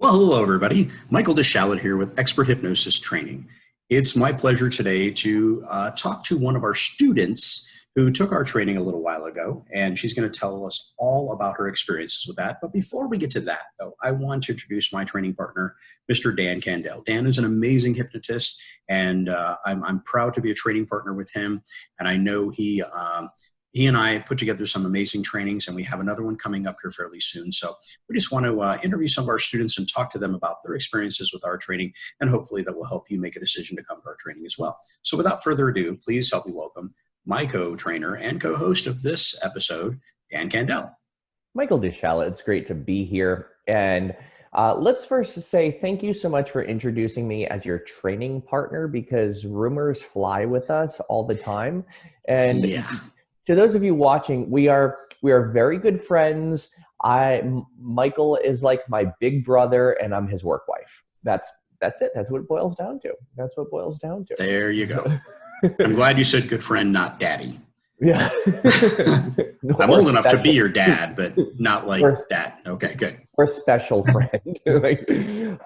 Well, hello, everybody. Michael DeShalit here with Expert Hypnosis Training. It's my pleasure today to talk to one of our students who took our training a little while ago, and she's going to tell us all about her experiences with that. But before we get to that, though, I want to introduce my training partner, Mr. Dan Candell. Dan is an amazing hypnotist, and I'm proud to be a training partner with him. And I know he and I put together some amazing trainings, and we have another one coming up here fairly soon. So we just want to interview some of our students and talk to them about their experiences with our training, and hopefully that will help you make a decision to come to our training as well. So without further ado, please help me welcome my co-trainer and co-host of this episode, Dan Candell. Michael DeShalit, it's great to be here. And let's first say thank you so much for introducing me as your training partner, because rumors fly with us all the time. And to those of you watching, we are very good friends. Michael is like my big brother, and I'm his work wife. That's it. That's what it boils down to. That's what it boils down to. There you go. I'm glad you said good friend, not daddy. Yeah. I'm old enough to be your dad, but not like that. Okay, good. Or special friend.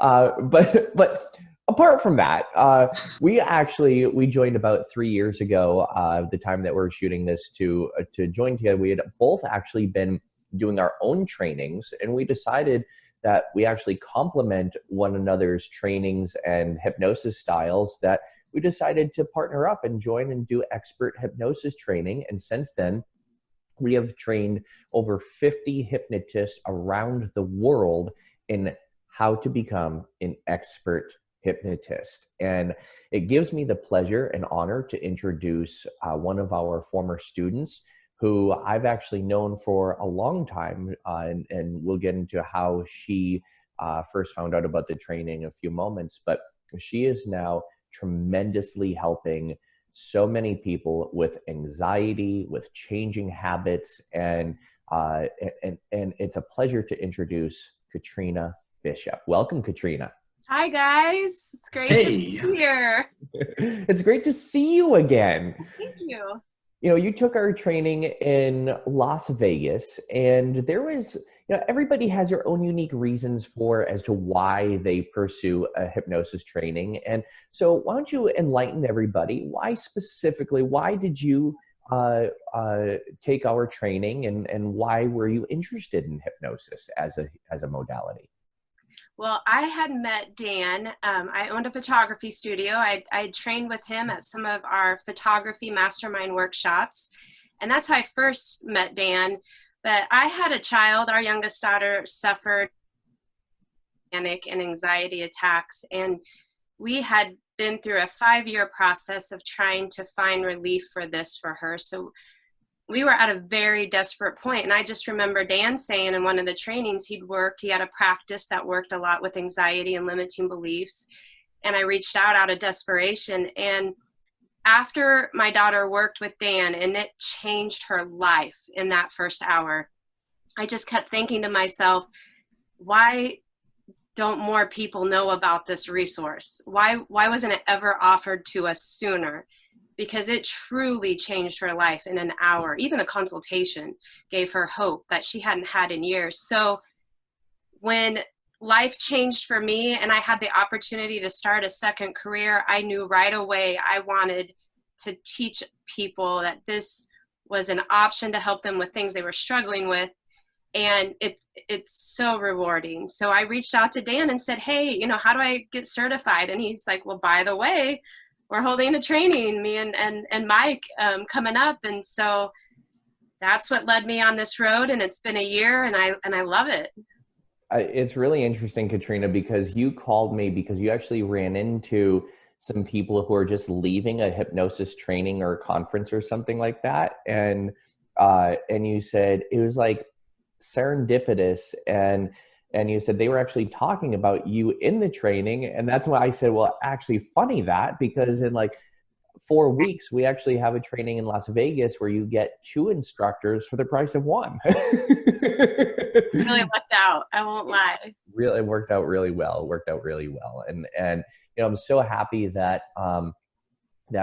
But apart from that, we joined about 3 years ago. The time that we're shooting this to join together, we had both actually been doing our own trainings, and we decided that we actually complement one another's trainings and hypnosis styles, that we decided to partner up and join and do expert hypnosis training. And since then, we have trained over 50 hypnotists around the world in how to become an expert hypnotist. And it gives me the pleasure and honor to introduce one of our former students who I've actually known for a long time, and we'll get into how she first found out about the training in a few moments. But she is now tremendously helping so many people with anxiety, with changing habits, and it's a pleasure to introduce Katrina Bishop. Welcome, Katrina. Hi, guys. It's great to be here. It's great to see you again. Thank you. You know, you took our training in Las Vegas, and there was, everybody has their own unique reasons as to why they pursue a hypnosis training. And so why don't you enlighten everybody, why did you take our training, and why were you interested in hypnosis as a modality? Well, I had met Dan. I owned a photography studio. I trained with him at some of our photography mastermind workshops. And that's how I first met Dan. But I had a child. Our youngest daughter suffered panic and anxiety attacks. And we had been through a 5-year process of trying to find relief for this for her. So we were at a very desperate point. And I just remember Dan saying in one of the trainings he had a practice that worked a lot with anxiety and limiting beliefs. And I reached out of desperation. And after my daughter worked with Dan, and it changed her life in that first hour, I just kept thinking to myself, why don't more people know about this resource? Why wasn't it ever offered to us sooner? Because it truly changed her life in an hour. Even the consultation gave her hope that she hadn't had in years. So when life changed for me and I had the opportunity to start a second career, I knew right away I wanted to teach people that this was an option to help them with things they were struggling with. And it's so rewarding. So I reached out to Dan and said, hey, how do I get certified? And he's like, well, by the way, we're holding a training, me and Mike, coming up. And so that's what led me on this road. And it's been a year, and I love it. It's really interesting, Katrina, because you called me because you actually ran into some people who are just leaving a hypnosis training or conference or something like that. And you said it was like serendipitous, and you said they were actually talking about you in the training. And that's why I said, well, actually funny that, because in like 4 weeks, we actually have a training in Las Vegas where you get 2 instructors for the price of 1. Really lucked out. I won't lie. Really, it worked out really well. And I'm so happy that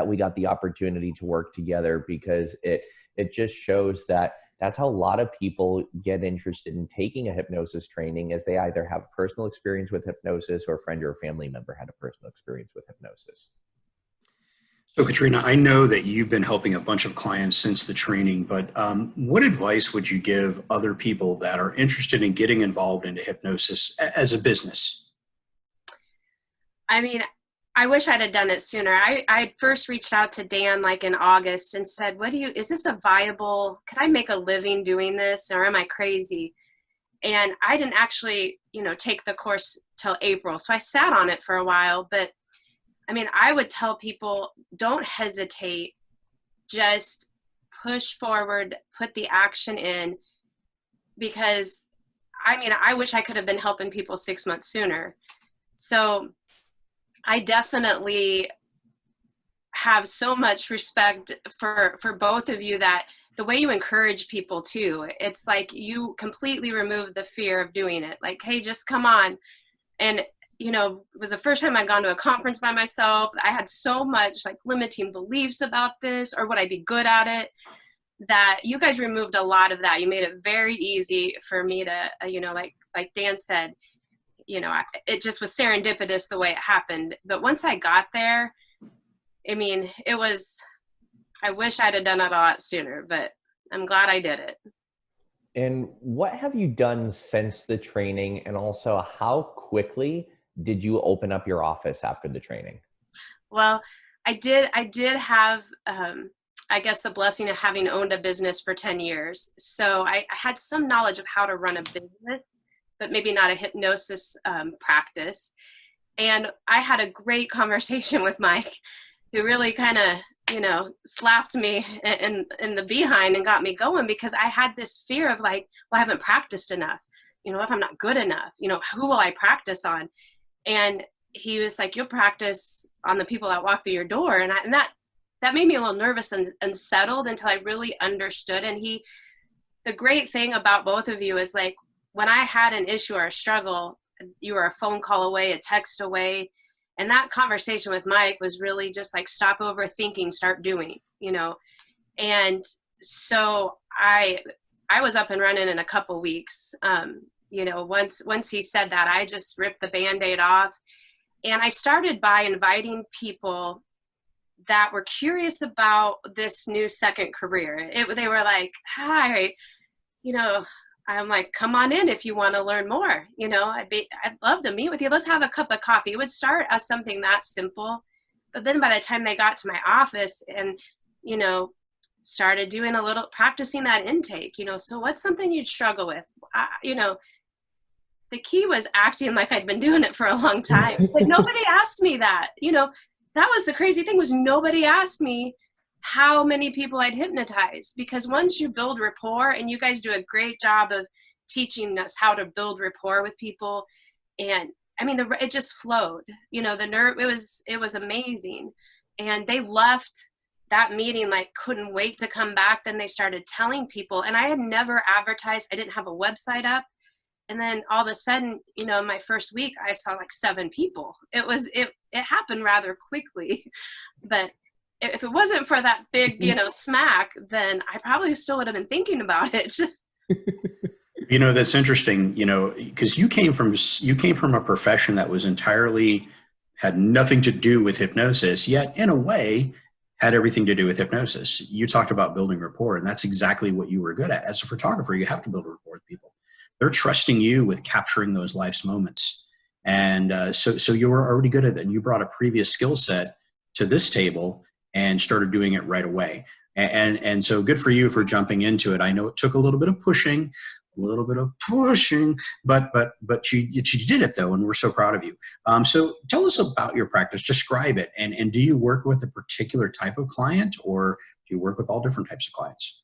we got the opportunity to work together, because it just shows that that's how a lot of people get interested in taking a hypnosis training, as they either have personal experience with hypnosis or a friend or a family member had a personal experience with hypnosis. So, Katrina, I know that you've been helping a bunch of clients since the training, but what advice would you give other people that are interested in getting involved into hypnosis as a business? I mean, I wish I'd have done it sooner. I first reached out to Dan like in August and said, is this a viable, could I make a living doing this, or am I crazy? And I didn't actually, take the course till April. So I sat on it for a while, but I mean, I would tell people, don't hesitate, just push forward, put the action in, because I mean, I wish I could have been helping people 6 months sooner. So I definitely have so much respect for both of you, that the way you encourage people too, it's like you completely remove the fear of doing it. Like, hey, just come on. And, it was the first time I'd gone to a conference by myself. I had so much like limiting beliefs about this, or would I be good at it, that you guys removed a lot of that. You made it very easy for me to, like Dan said, it just was serendipitous the way it happened. But once I got there, I mean, I wish I'd have done it a lot sooner, but I'm glad I did it. And what have you done since the training? And also, how quickly did you open up your office after the training? Well, I did have, I guess, the blessing of having owned a business for 10 years. So I had some knowledge of how to run a business, but maybe not a hypnosis practice. And I had a great conversation with Mike, who really kind of, slapped me in the behind and got me going, because I had this fear of like, well, I haven't practiced enough. If I'm not good enough, who will I practice on? And he was like, you'll practice on the people that walk through your door. And that made me a little nervous and unsettled until I really understood. And the great thing about both of you is, like, when I had an issue or a struggle, you were a phone call away, a text away. And that conversation with Mike was really just like, stop overthinking, start doing, And so I was up and running in a couple weeks. Once he said that, I just ripped the Band-Aid off. And I started by inviting people that were curious about this new second career. They were like, hi, I'm like, come on in if you want to learn more. I'd love to meet with you. Let's have a cup of coffee. It would start as something that simple. But then by the time they got to my office and, started doing a little, practicing that intake, so what's something you'd struggle with? The key was acting like I'd been doing it for a long time. But nobody asked me that. That was the crazy thing, was nobody asked me how many people I'd hypnotized. Because once you build rapport, and you guys do a great job of teaching us how to build rapport with people, and I mean, it just flowed. The nerve, it was amazing. And they left that meeting like, couldn't wait to come back. Then they started telling people, and I had never advertised. I didn't have a website up. And then all of a sudden, my first week, I saw like 7 people. It happened rather quickly. But if it wasn't for that big, smack, then I probably still would have been thinking about it. That's interesting, because you came from a profession that was entirely, had nothing to do with hypnosis, yet in a way had everything to do with hypnosis. You talked about building rapport, and that's exactly what you were good at. As a photographer, you have to build rapport with people. They're trusting you with capturing those life's moments. And so you were already good at it. And you brought a previous skill set to this table and started doing it right away. And so good for you for jumping into it. I know it took a little bit of pushing, but you did it though, and we're so proud of you. So tell us about your practice. Describe it. And do you work with a particular type of client, or do you work with all different types of clients?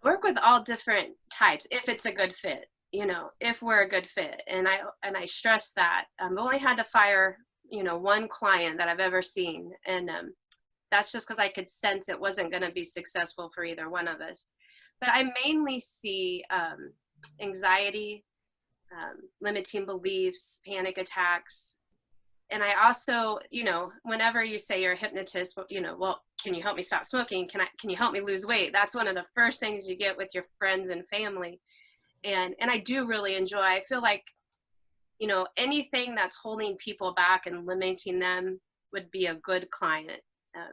Work with all different types if it's a good fit, if we're a good fit. And I stress that. I've only had to fire, one client that I've ever seen. And that's just because I could sense it wasn't going to be successful for either one of us. But I mainly see anxiety, limiting beliefs, panic attacks, And I also, whenever you say you're a hypnotist, well, can you help me stop smoking? Can you help me lose weight? That's one of the first things you get with your friends and family. And I do really enjoy, I feel like, anything that's holding people back and limiting them would be a good client,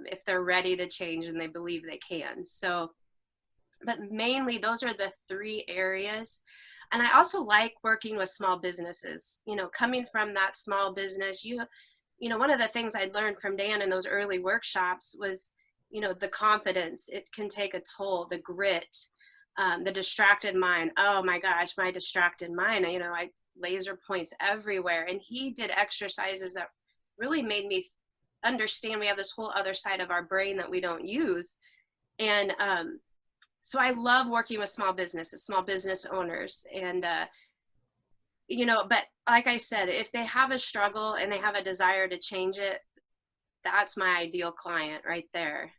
if they're ready to change and they believe they can. So, but mainly those are the three areas. And I also like working with small businesses, coming from that small business, one of the things I learned from Dan in those early workshops was, the confidence, it can take a toll, the grit, the distracted mind. Oh my gosh, my distracted mind, I laser points everywhere. And he did exercises that really made me understand we have this whole other side of our brain that we don't use. And so I love working with small businesses, small business owners. And, but like I said, if they have a struggle and they have a desire to change it, that's my ideal client right there.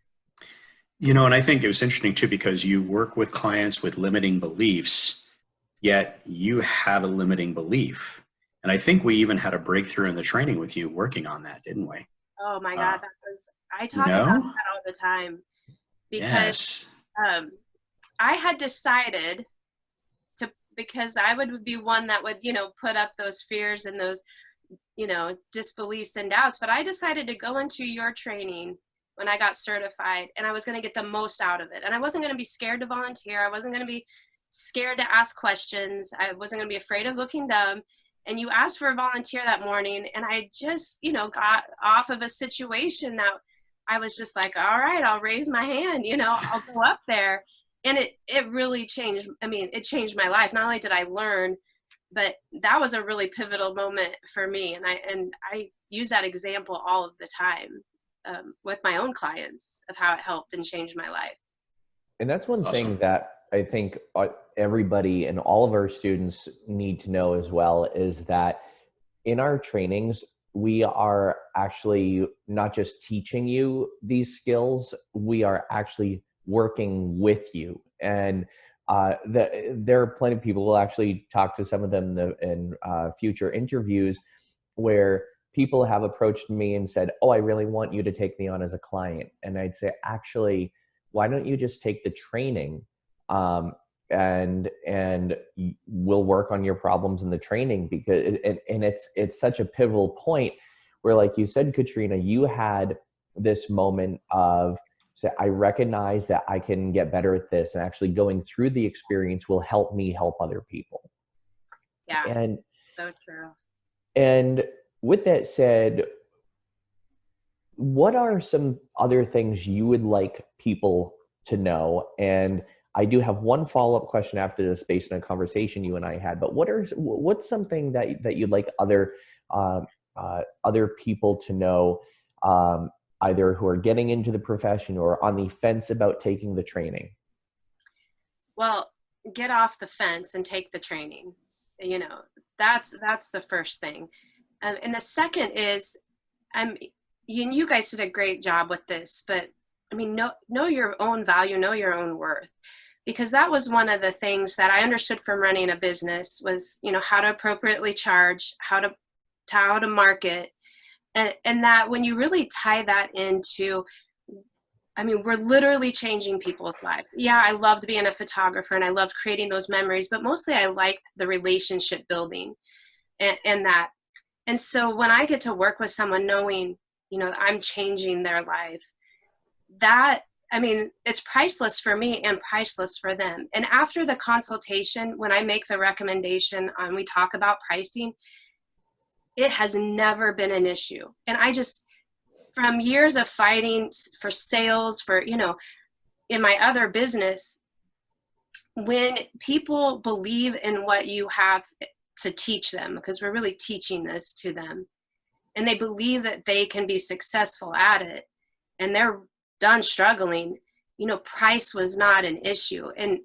And I think it was interesting too, because you work with clients with limiting beliefs, yet you have a limiting belief. And I think we even had a breakthrough in the training with you working on that, didn't we? Oh my God, I talk about that all the time, because I had decided because I would be one that would, put up those fears and those, disbeliefs and doubts, but I decided to go into your training when I got certified, and I was going to get the most out of it. And I wasn't going to be scared to volunteer. I wasn't going to be scared to ask questions. I wasn't going to be afraid of looking dumb. And you asked for a volunteer that morning, and I just, got off of a situation that I was just like, all right, I'll raise my hand, I'll go up there. And it really changed. I mean, it changed my life. Not only did I learn, but that was a really pivotal moment for me. And I use that example all of the time with my own clients of how it helped and changed my life. And that's one thing that I think everybody and all of our students need to know as well, is that in our trainings, we are actually not just teaching you these skills, we are actually working with you. And there are plenty of people, we'll actually talk to some of them in future interviews, where people have approached me and said, oh, I really want you to take me on as a client. And I'd say, actually, why don't you just take the training and we'll work on your problems in the training? Because it's such a pivotal point where, like you said, Katrina, you had this moment of, say, I recognize that I can get better at this, and actually going through the experience will help me help other people. Yeah, and so true. And with that said, what are some other things you would like people to know? And I do have one follow-up question after this based on a conversation you and I had, but what's something that you'd like other people to know, either who are getting into the profession or on the fence about taking the training? Well, get off the fence and take the training. That's the first thing. And the second is, you guys did a great job with this, but I mean, know your own value, know your own worth, because that was one of the things that I understood from running a business was, how to appropriately charge, how to market. And that when you really tie that into, I mean, we're literally changing people's lives. Yeah, I loved being a photographer and I loved creating those memories, but mostly I liked the relationship building and that. And so when I get to work with someone knowing, I'm changing their life, that, I mean, it's priceless for me and priceless for them. And after the consultation, when I make the recommendation and we talk about pricing, it has never been an issue. And I just, from years of fighting for sales, for, in my other business, when people believe in what you have to teach them, because we're really teaching this to them, and they believe that they can be successful at it, and they're done struggling, price was not an issue. And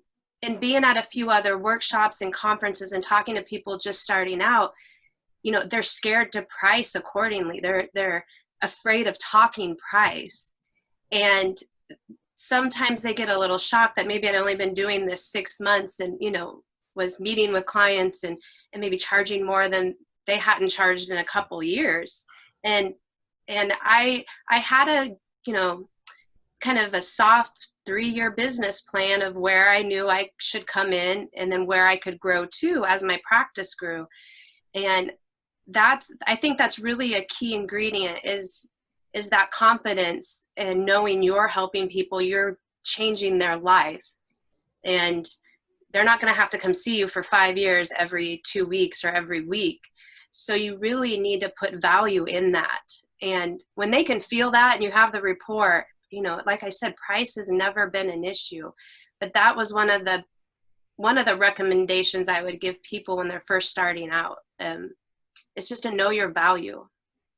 being at a few other workshops and conferences and talking to people just starting out, they're scared to price accordingly. They're afraid of talking price. And sometimes they get a little shocked that maybe I'd only been doing this 6 months and, was meeting with clients and maybe charging more than they hadn't charged in a couple years. And I had a, kind of a soft 3-year business plan of where I knew I should come in and then where I could grow to as my practice grew. And I think that's really a key ingredient is that confidence and knowing you're helping people, you're changing their life. And they're not going to have to come see you for 5 years every 2 weeks or every week. So you really need to put value in that. And when they can feel that and you have the rapport, like I said, price has never been an issue. But that was one of the recommendations I would give people when they're first starting out. It's just to know your value.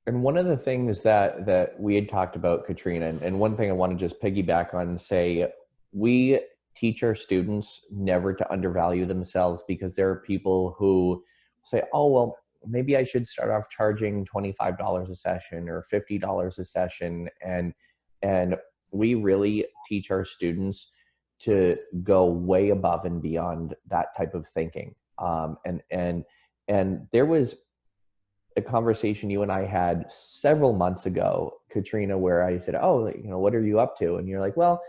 And one of the things that we had talked about, Katrina, and one thing I want to just piggyback on and say, we teach our students never to undervalue themselves, because there are people who say, oh, well, maybe I should start off charging $25 a session or $50 a session. And we really teach our students to go way above and beyond that type of thinking. And there was a conversation you and I had several months ago, Katrina, where I said, oh, what are you up to? And you're like, well,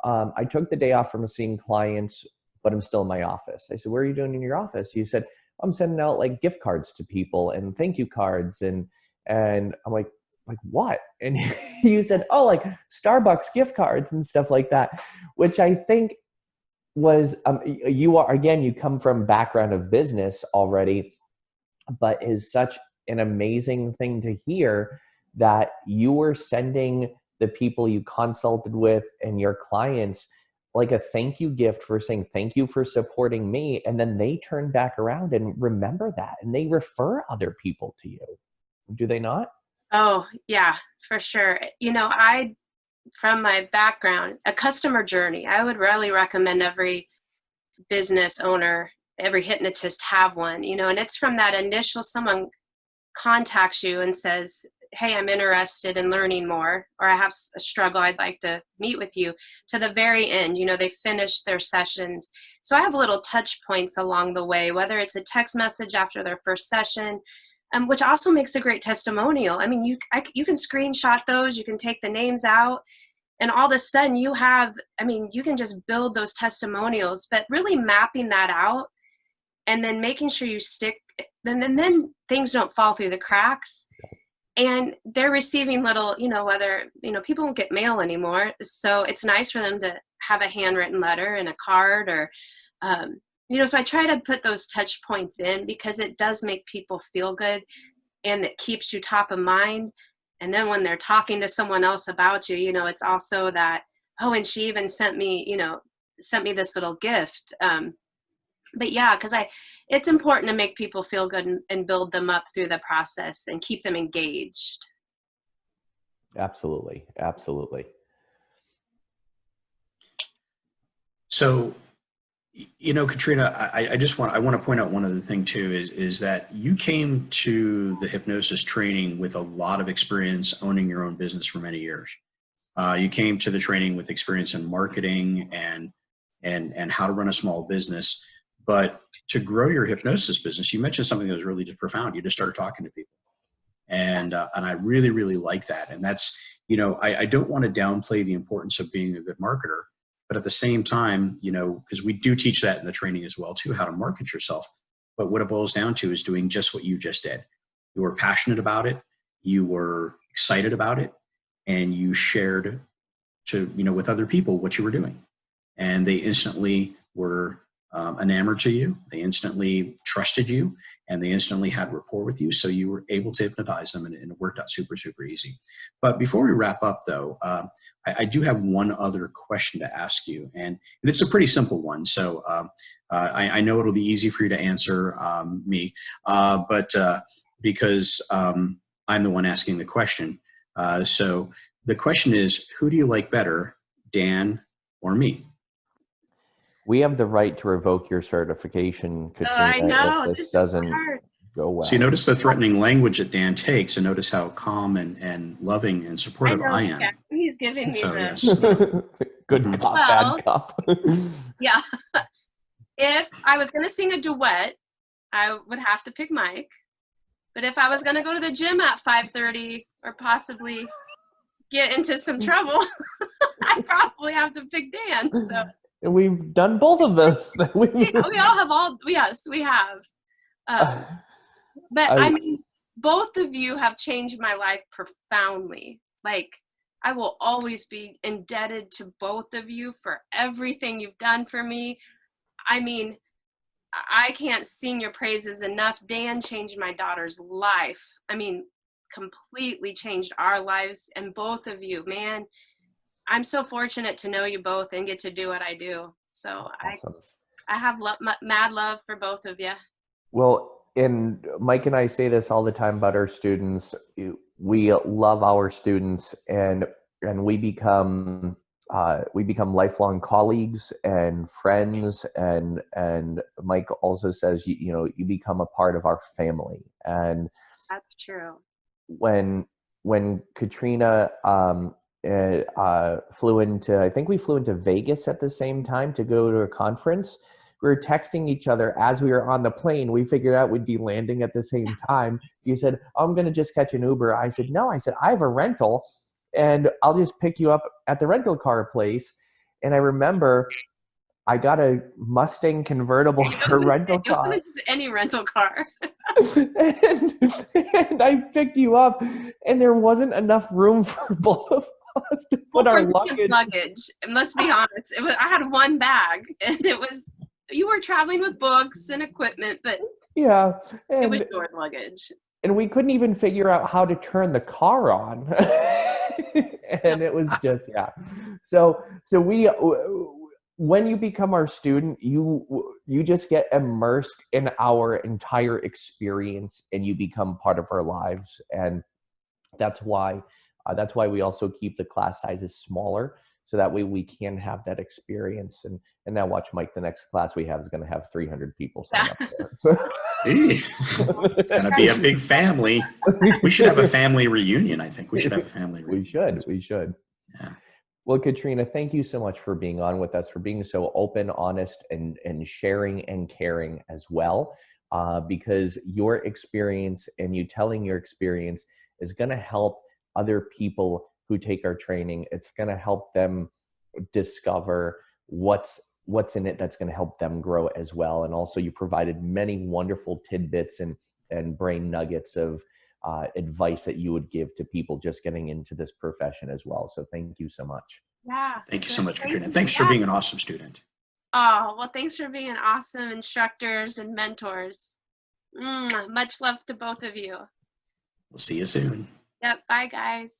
I took the day off from seeing clients, but I'm still in my office. I said, what are you doing in your office? You said, I'm sending out like gift cards to people and thank you cards. And I'm like what? And you said, oh, like Starbucks gift cards and stuff like that, which I think was, you come from background of business already, but is such an amazing thing to hear that you were sending the people you consulted with and your clients like a thank you gift for saying thank you for supporting me, and then they turn back around and remember that and they refer other people to you. Do they not? Oh yeah, for sure. From my background, a customer journey, I would really recommend every business owner, every hypnotist have one, and it's from that initial, someone contacts you and says, hey, I'm interested in learning more, or I have a struggle, I'd like to meet with you, to the very end, they finish their sessions. So I have little touch points along the way, whether it's a text message after their first session, which also makes a great testimonial. I mean, you can screenshot those, you can take the names out, and all of a sudden you can just build those testimonials, but really mapping that out and then making sure you stick, and then things don't fall through the cracks. And they're receiving little, whether, people don't get mail anymore. So it's nice for them to have a handwritten letter and a card or, so I try to put those touch points in because it does make people feel good and it keeps you top of mind. And then when they're talking to someone else about you, it's also that, oh, and she even sent me this little gift. But yeah, because it's important to make people feel good and build them up through the process and keep them engaged. Absolutely. Absolutely. So, Katrina, I want to point out one other thing too, is that you came to the hypnosis training with a lot of experience owning your own business for many years. You came to the training with experience in marketing and how to run a small business. But to grow your hypnosis business, you mentioned something that was really just profound. You just started talking to people. And I really, really like that. And that's, I don't want to downplay the importance of being a good marketer, but at the same time, because we do teach that in the training as well too, how to market yourself. But what it boils down to is doing just what you just did. You were passionate about it. You were excited about it. And you shared with other people what you were doing. And they instantly were enamored to you. They instantly trusted you, and they instantly had rapport with you. So you were able to hypnotize them, and it worked out super, super easy. But before we wrap up, though, I do have one other question to ask you, and it's a pretty simple one. So I know it'll be easy for you to answer me, but because I'm the one asking the question. So the question is, who do you like better, Dan or me? We have the right to revoke your certification, Katrina, I know. if this doesn't go well. So you notice the threatening language that Dan takes, and notice how calm and loving and supportive I am. Yeah, he's giving me Yes. Good cop, bad cop. Yeah. If I was going to sing a duet, I would have to pick Mike. But if I was going to go to the gym at 5:30 or possibly get into some trouble, I'd probably have to pick Dan. So And we've done both of those. we all have yes, we have. But I mean, both of you have changed my life profoundly. Like, I will always be indebted to both of you for everything you've done for me. I mean, I can't sing your praises enough. Dan changed my daughter's life. I mean, completely changed our lives. And both of you, man, I'm so fortunate to know you both and get to do what I do. So Awesome. I have mad love for both of you. Well, and Mike and I say this all the time about our students. We love our students, and we become lifelong colleagues and friends. And Mike also says, you become a part of our family. And that's true. When Katrina flew into Vegas at the same time to go to a conference, we were texting each other as we were on the plane. We figured out we'd be landing at the same time. You said, I'm going to just catch an Uber. I said, no. I said, I have a rental, and I'll just pick you up at the rental car place. And I remember I got a Mustang convertible for a rental car. It wasn't just any rental car. and I picked you up, and there wasn't enough room for both of us to put our luggage. And let's be honest, I had one bag, and you were traveling with books and equipment, but yeah, it was your luggage. And we couldn't even figure out how to turn the car on. And it was just, yeah. So when you become our student, you just get immersed in our entire experience, and you become part of our lives. And that's why we also keep the class sizes smaller, so that way we can have that experience. And now watch, Mike, the next class we have is going to have 300 people sign up for it. So. It's going to be a big family. We should have a family reunion, I think. We should have a family reunion. We should. Yeah. Well, Katrina, thank you so much for being on with us, for being so open, honest, and sharing and caring as well, because your experience and you telling your experience is going to help other people who take our training. It's going to help them discover what's in it that's going to help them grow as well. And also, you provided many wonderful tidbits and brain nuggets of advice that you would give to people just getting into this profession as well. So thank you so much. Yeah. Thank you so much, Katrina. Thanks for being an awesome student. Oh, well, thanks for being awesome instructors and mentors. Much love to both of you. We'll see you soon. Yep. Bye, guys.